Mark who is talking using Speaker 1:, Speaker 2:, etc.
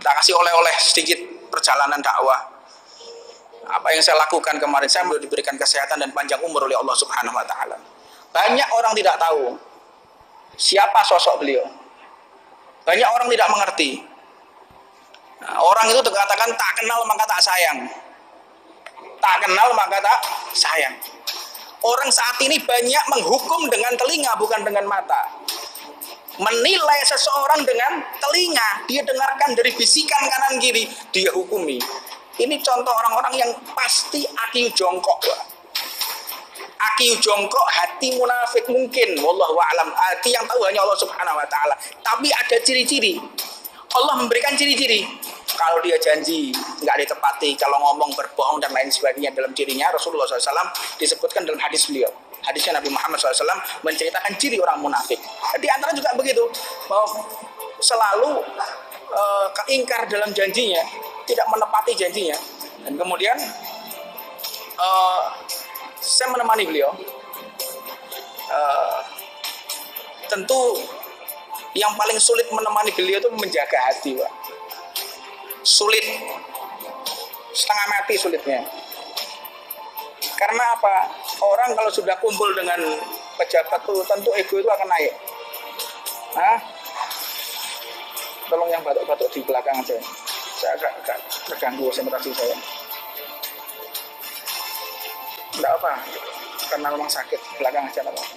Speaker 1: Tak kasih oleh-oleh sedikit perjalanan dakwah. Apa yang saya lakukan kemarin, saya sudah diberikan kesehatan dan panjang umur oleh Allah Subhanahu wa taala. Banyak orang tidak tahu siapa sosok beliau. Banyak orang tidak mengerti. Nah, orang itu dikatakan tak kenal maka tak sayang. Tak kenal maka tak sayang. Orang saat ini banyak menghukum dengan telinga bukan dengan mata. Menilai seseorang dengan telinga, dia dengarkan dari bisikan kanan kiri, dia hukumi. Ini contoh orang-orang yang pasti akiu jongkok. Akiu jongkok, hati munafik mungkin, wallahu a'lam. Hati yang tahu hanya Allah Subhanahu wa taala. Tapi ada ciri-ciri. Allah memberikan ciri-ciri. Kalau dia janji nggak ditepati, kalau ngomong berbohong dan lain sebagainya dalam cirinya, Rasulullah SAW disebutkan dalam hadis beliau. Hadisnya Nabi Muhammad SAW menceritakan ciri orang munafik. Di antara juga begitu, bahwa selalu keingkar dalam janjinya, tidak menepati janjinya. Dan kemudian saya menemani beliau. Tentu yang paling sulit menemani beliau itu menjaga hati, Pak. Sulit, setengah mati sulitnya. Karena apa? Orang kalau sudah kumpul dengan pejabat itu tentu ego itu akan naik. Nah, tolong yang batuk-batuk di belakang aja. Saya agak terganggu konsentrasi saya. Enggak apa, karena memang sakit belakang aja, Pak.